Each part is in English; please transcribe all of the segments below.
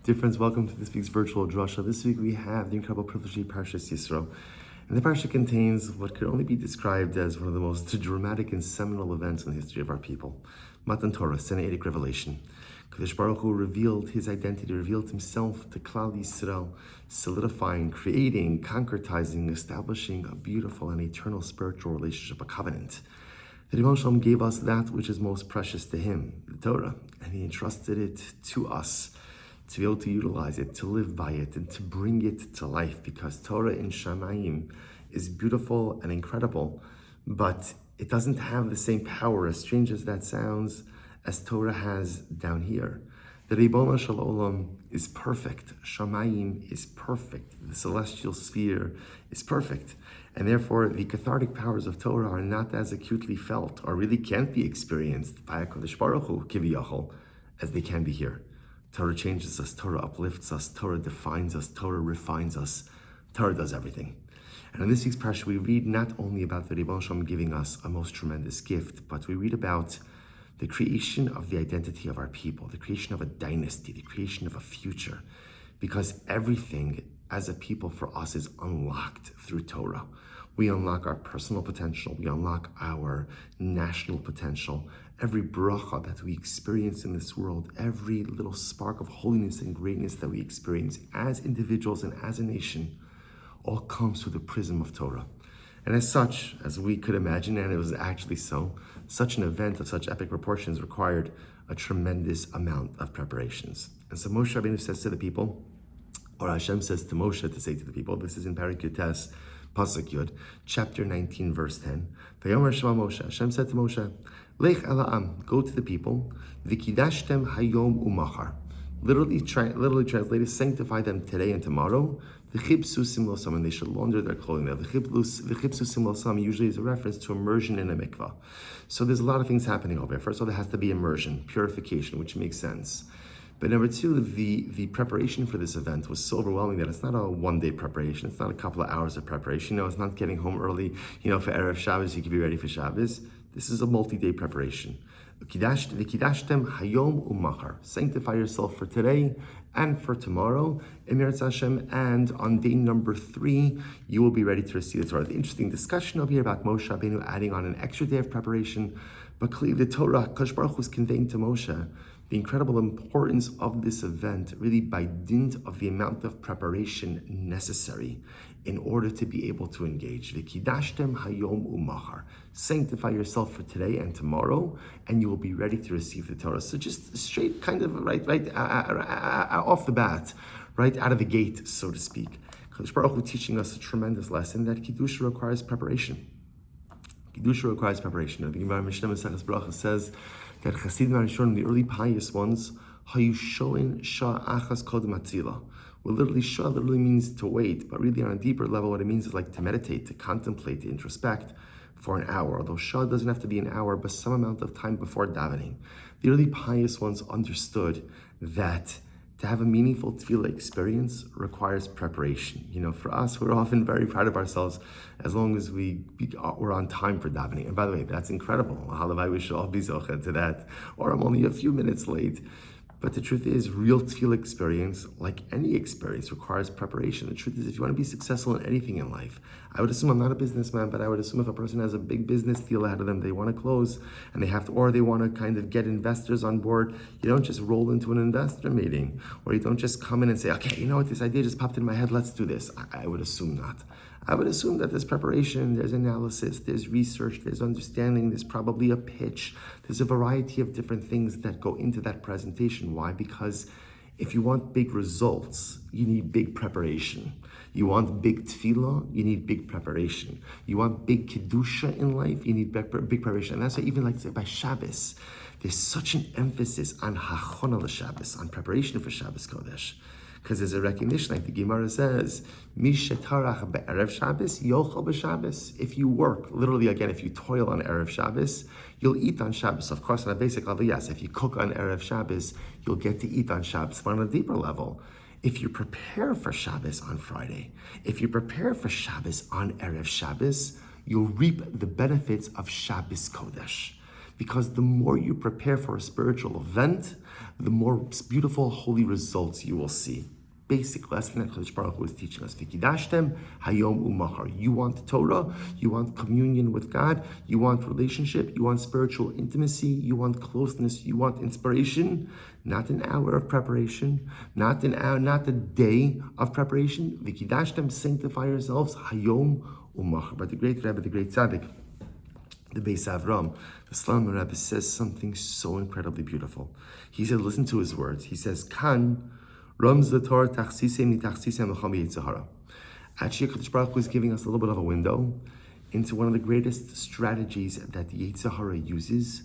Dear friends, welcome to this week's virtual Drasha. This week we have the incredible privilege of Parshas Yisro. And the Parsha contains what could only be described as one of the most dramatic and seminal events in the history of our people. Matan Torah, Sinaitic revelation. Kadosh Baruch Hu revealed his identity, revealed himself to Klal Yisrael, solidifying, creating, concretizing, establishing a beautiful and eternal spiritual relationship, a covenant. The Rebbeinu Shalom gave us that which is most precious to him, the Torah, and he entrusted it to us to be able to utilize it, to live by it, and to bring it to life, because Torah in Shamayim is beautiful and incredible, but it doesn't have the same power, as strange as that sounds, as Torah has down here. The Rebbeinu Shalom is perfect. Shamayim is perfect. The celestial sphere is perfect. And therefore, the cathartic powers of Torah are not as acutely felt, or really can't be experienced by HaKadosh Baruch Hu, Kiviyachol, as they can be here. Torah changes us, Torah uplifts us, Torah defines us, Torah refines us, Torah does everything. And in this week's parsha, we read not only about the Rebbeinu Shalom giving us a most tremendous gift, but we read about the creation of the identity of our people, the creation of a dynasty, the creation of a future, because everything as a people for us is unlocked through Torah. We unlock our personal potential, we unlock our national potential. Every bracha that we experience in this world, every little spark of holiness and greatness that we experience as individuals and as a nation, all comes through the prism of Torah. And as such, as we could imagine, and it was actually so, such an event of such epic proportions required a tremendous amount of preparations. And so Moshe Rabbeinu says to the people, or Hashem says to Moshe to say to the people, this is in Parak Yutes, Pasuk Yud, chapter 19, verse 10. Vayomer Shema Moshe, Hashem said to Moshe, Lech ela'am, go to the people, v'kidashtem hayom umachar. Literally translated, sanctify them today and tomorrow. V'chibsu simlosam, and they should launder their clothing there. V'chibsu simlosam usually is a reference to immersion in a mikvah. So there's a lot of things happening over here. First of all, there has to be immersion, purification, which makes sense. But number two, the preparation for this event was so overwhelming that it's not a one-day preparation. It's not a couple of hours of preparation. It's not getting home early, for Erev Shabbos, you can be ready for Shabbos. This is a multi-day preparation. V'kidashtem hayom umachar. Sanctify yourself for today and for tomorrow, Emirat Hashem, and on day number 3, you will be ready to receive the Torah. The interesting discussion over here about Moshe Rabbeinu adding on an extra day of preparation, but clearly the Torah, Kadosh Baruch Hu was conveying to Moshe the incredible importance of this event, really by dint of the amount of preparation necessary in order to be able to engage. V'kidashtem hayom umachar. Sanctify yourself for today and tomorrow, and you will be ready to receive the Torah. So just straight, kind of right off the bat, right out of the gate, so to speak. Kadosh Baruch Hu teaching us a tremendous lesson that Kiddusha requires preparation. Kiddusha requires preparation. The Gemara Mishnah Maseches Bracha says that Chasidim Arishonim, the early pious ones, hayushoin shah achas kodem atzila. Well, literally, shah literally means to wait, but really on a deeper level, what it means is like to meditate, to contemplate, to introspect for an hour. Although shah doesn't have to be an hour, but some amount of time before davening. The early pious ones understood that to have a meaningful tefillah experience requires preparation. For us, we're often very proud of ourselves as long as we're on time for davening. And by the way, that's incredible. Halavai, we should all be zocheh to that. Or I'm only a few minutes late. But the truth is, real tefillah experience, like any experience, requires preparation. The truth is, if you want to be successful in anything in life, I would assume I'm not a businessman, but I would assume if a person has a big business deal ahead of them, they want to close, and they have to, or they want to kind of get investors on board, you don't just roll into an investor meeting, or you don't just come in and say, okay, you know what, this idea just popped in my head, let's do this. I would assume not. I would assume that there's preparation, there's analysis, there's research, there's understanding, there's probably a pitch, there's a variety of different things that go into that presentation. Why? Because if you want big results, you need big preparation. You want big tefillah, you need big preparation. You want big kedusha in life, you need big preparation. And that's why even like by Shabbos, there's such an emphasis on hachona l'Shabbos, on preparation for Shabbos Kodesh. Because there's a recognition, like the Gemara says, Mishetarach be'erev Shabbos, yochel b'Shabbos. If you work, literally again, if you toil on Erev Shabbos, you'll eat on Shabbos. Of course, on a basic level, yes. If you cook on Erev Shabbos, you'll get to eat on Shabbos. But on a deeper level, if you prepare for Shabbos on Friday, if you prepare for Shabbos on Erev Shabbos, you'll reap the benefits of Shabbos Kodesh. Because the more you prepare for a spiritual event, the more beautiful, holy results you will see. Basic lesson that Kadosh Baruch Hu is teaching us. V'kidashtem hayom umachar. You want Torah, you want communion with God, you want relationship, you want spiritual intimacy, you want closeness, you want inspiration. Not an hour of preparation, not a day of preparation. V'kidashtem, sanctify yourselves hayom umachar. But the great Rebbe, the great Tzaddik, the Beis Avram, the Slam Rebbe says something so incredibly beautiful. He said, listen to his words. He says, Kan Rams the Torah tachsisem mitachsisem l'cham yitzahara. Actually, Kadosh Baruch Hu is giving us a little bit of a window into one of the greatest strategies that the Yitzhahara uses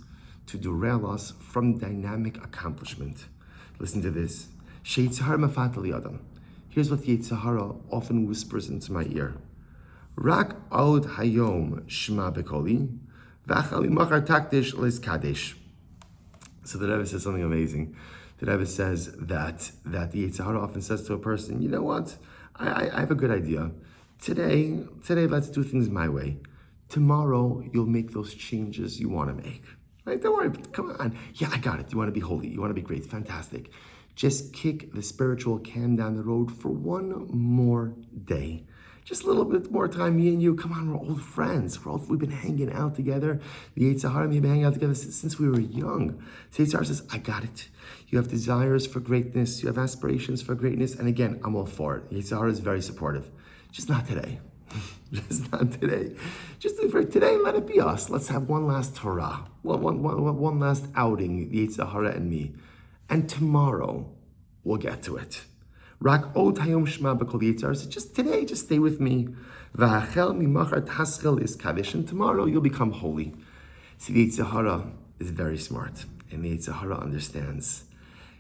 to derail us from dynamic accomplishment. Listen to this. Sheitzahar mafatali adam. Here's what the Yitzhahara often whispers into my ear. Rak od hayom shma bekoli, v'achali machar takdish les kadesh. So the Rebbe says something amazing. The Rebbe says that the Yitzhahara often says to a person, you know what, I have a good idea. Today, let's do things my way. Tomorrow, you'll make those changes you want to make. Right? Don't worry, come on. Yeah, I got it. You want to be holy. You want to be great. Fantastic. Just kick the spiritual can down the road for one more day. Just a little bit more time, me and you. Come on, we're old friends. We've been hanging out together. The Yitzhahara and me have been hanging out together since we were young. So Yitzhahara says, I got it. You have desires for greatness. You have aspirations for greatness. And again, I'm all for it. Yitzhahara is very supportive. Just not today. Just not today. Just for today, let it be us. Let's have one last Torah. One last outing, the Yitzhahara and me. And tomorrow, we'll get to it. Rak od hayom shma b'kol Yitzhahara. So just today, just stay with me. V'achel mimachar taschel is kadesh. And tomorrow, you'll become holy. See, the Yitzhahara is very smart. And the Yitzhahara understands.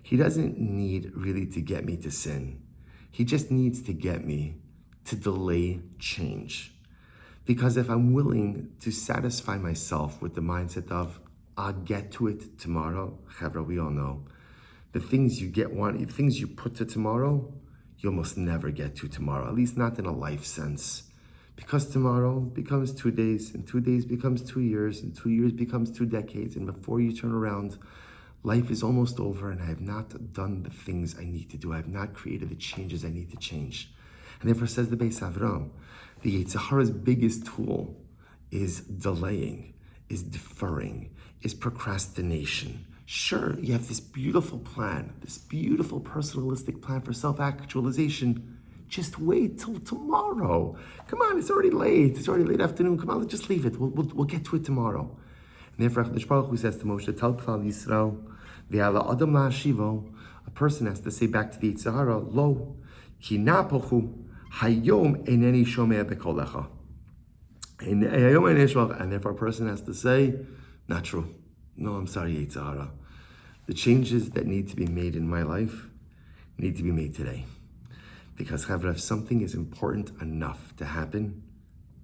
He doesn't need really to get me to sin. He just needs to get me to delay change. Because if I'm willing to satisfy myself with the mindset of, I'll get to it tomorrow, Chavra, we all know, the things you put to tomorrow, you almost never get to tomorrow, at least not in a life sense. Because tomorrow becomes 2 days, and 2 days becomes 2 years, and 2 years becomes 2 decades, and before you turn around, life is almost over, and I have not done the things I need to do. I have not created the changes I need to change. And therefore, says the Beis Avram, the Yitzhahara's biggest tool is delaying, is deferring, is procrastination. Sure, you have this beautiful plan, this beautiful personalistic plan for self-actualization. Just wait till tomorrow. Come on, it's already late. It's already late afternoon. Come on, let's just leave it. We'll get to it tomorrow. And therefore, Kadosh Baruch Hu says to Moshe, Tel Klal Yisro, V'ala Adam la'ashivo, a person has to say back to the Yitzhahara, Lo, ki napochu, hayom eineni shomea bekolecha. And therefore, a person has to say, not true. No, I'm sorry, Yitzhahara. The changes that need to be made in my life need to be made today. Because if something is important enough to happen,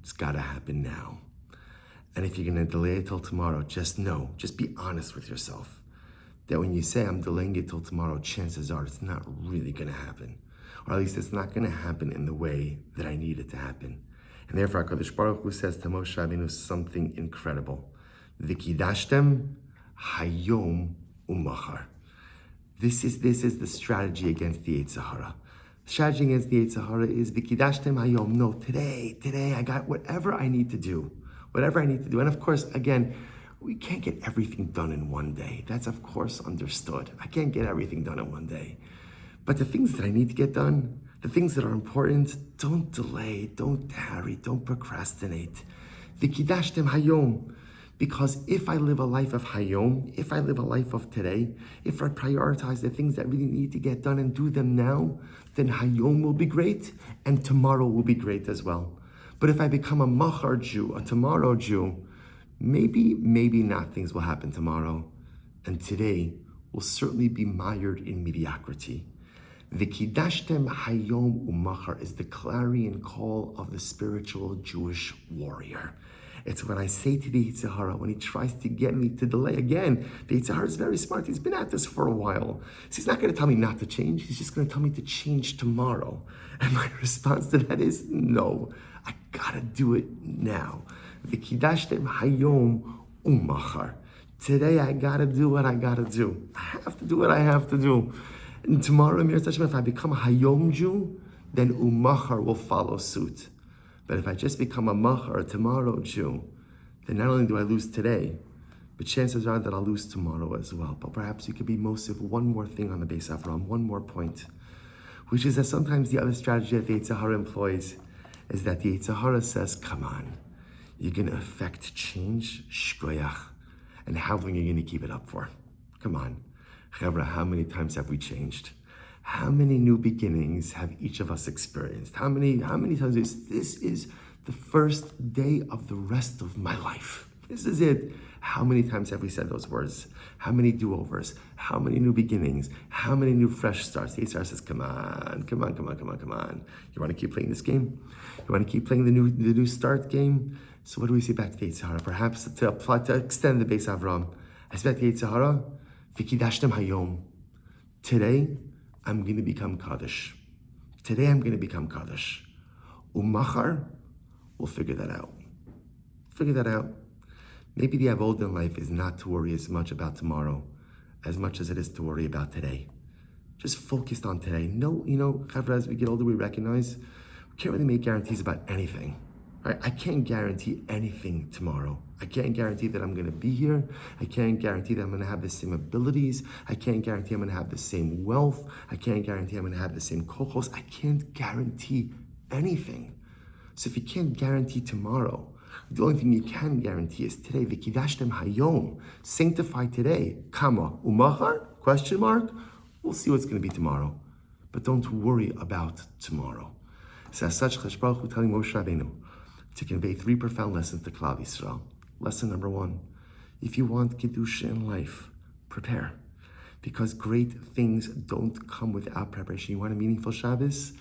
it's got to happen now. And if you're going to delay it till tomorrow, just be honest with yourself that when you say I'm delaying it till tomorrow, chances are it's not really going to happen. Or at least it's not going to happen in the way that I need it to happen. And therefore, HaKadosh Baruch Hu says to Moshe Rabbeinu something incredible. V'kidashtem hayom umachar. This is the strategy against the Yitzhahara. The strategy against the Yitzhahara is v'kidashtem hayom. No, today, I got whatever I need to do. Whatever I need to do. And of course, again, we can't get everything done in one day. That's of course understood. I can't get everything done in one day. But the things that I need to get done, the things that are important, don't delay, don't tarry, don't procrastinate. V'kidashtem hayom. Because if I live a life of hayom, if I live a life of today, if I prioritize the things that really need to get done and do them now, then hayom will be great and tomorrow will be great as well. But if I become a machar Jew, a tomorrow Jew, maybe not things will happen tomorrow. And today will certainly be mired in mediocrity. V'kidashtem hayom umachar is the clarion call of the spiritual Jewish warrior. It's when I say to the Yitzhahara, when he tries to get me to delay again, the Yitzhahara is very smart. He's been at this for a while. So he's not going to tell me not to change. He's just going to tell me to change tomorrow. And my response to that is, no, I got to do it now. V'kidashtem hayom umachar. Today I gotta do what I gotta do. I have to do what I have to do. And tomorrow, Mir Hashem, if I become a Hayom Jew, then Umachar will follow suit. But if I just become a Machar, a tomorrow Jew, then not only do I lose today, but chances are that I'll lose tomorrow as well. But perhaps you could be Mosif one more thing on the base Avram, one more point, which is that sometimes the other strategy that the Yetzer Hara employs is that the Yetzer Hara says, come on, you're going to affect change, shkoyach, and how long are you going to keep it up for? Come on. Chavra, how many times have we changed? How many new beginnings have each of us experienced? How many times this is the first day of the rest of my life? This is it. How many times have we said those words? How many do-overs? How many new beginnings? How many new fresh starts? The Yisro says, come on. You want to keep playing this game? You want to keep playing the new start game? So what do we say back to the Yetzer Hara? Perhaps to extend the base Avram. I say back to the Yetzer Hara, V'kidashtem hayom. Today, I'm going to become Kaddish. Today, I'm going to become Kaddish. Umachar, we'll figure that out. Maybe the avodah in life is not to worry as much about tomorrow as much as it is to worry about today. Just focused on today. No, Chavra, as we get older, we recognize we can't really make guarantees about anything. Right? I can't guarantee anything tomorrow. I can't guarantee that I'm going to be here. I can't guarantee that I'm going to have the same abilities. I can't guarantee I'm going to have the same wealth. I can't guarantee I'm going to have the same kochos. I can't guarantee anything. So if you can't guarantee tomorrow, the only thing you can guarantee is today. V'kidashtem hayom. Sanctify today. Kama umachar? Question mark. We'll see what's going to be tomorrow. But don't worry about tomorrow. So as such, Chash Baruch Hu telling Moshe Rabbeinu to convey 3 profound lessons to Klal Yisrael. Lesson number 1. If you want Kedusha in life, prepare. Because great things don't come without preparation. You want a meaningful Shabbos?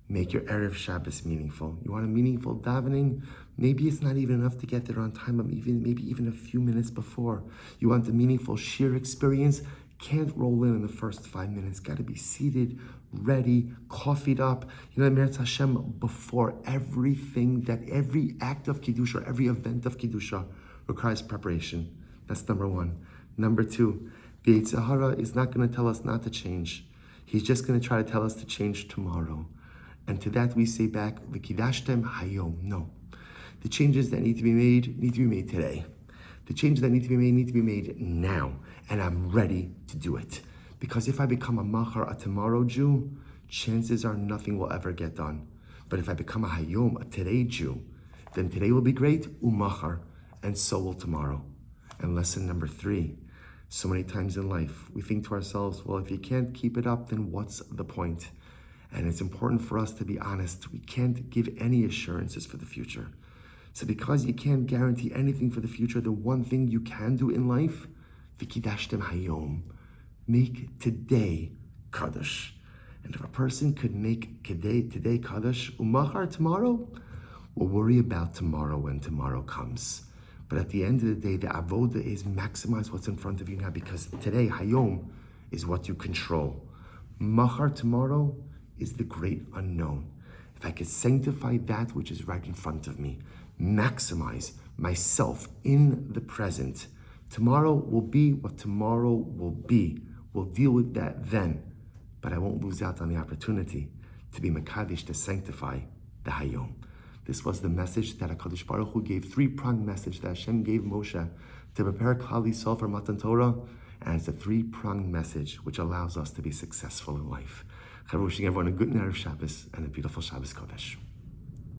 Make your Erev Shabbos meaningful. You want a meaningful davening? Maybe it's not even enough to get there on time, but maybe even a few minutes before. You want the meaningful shir experience? Can't roll in the first 5 minutes. Got to be seated, ready, coffeeed up. Meretz Hashem, before everything, that every act of Kedusha, every event of Kedusha requires preparation. That's number 1. Number 2, the Yetzer Hara is not going to tell us not to change. He's just going to try to tell us to change tomorrow. And to that we say back, V'kidashtem hayom. No. The changes that need to be made today. The changes that need to be made now. And I'm ready to do it. Because if I become a machar, a tomorrow Jew, chances are nothing will ever get done. But if I become a hayom, a today Jew, then today will be great, umachar, and so will tomorrow. And lesson number 3, so many times in life, we think to ourselves, well, if you can't keep it up, then what's the point? And it's important for us to be honest. We can't give any assurances for the future. So because you can't guarantee anything for the future, the one thing you can do in life, v'kidashtem hayom, make today Kaddish. And if a person could make today Kaddish, umachar tomorrow, we'll worry about tomorrow when tomorrow comes. But at the end of the day, the avoda is maximize what's in front of you now, because today, hayom, is what you control. Machar tomorrow is the great unknown. If I could sanctify that which is right in front of me, maximize myself in the present, tomorrow will be what tomorrow will be. We'll deal with that then, but I won't lose out on the opportunity to be Mekadesh, to sanctify the Hayom. This was the message that HaKadosh Baruch Hu gave, 3-pronged message that Hashem gave Moshe to prepare Klal Yisrael for Matan Torah, and it's a 3-pronged message which allows us to be successful in life. Wishing everyone a good Erev Shabbos and a beautiful Shabbos Kodesh.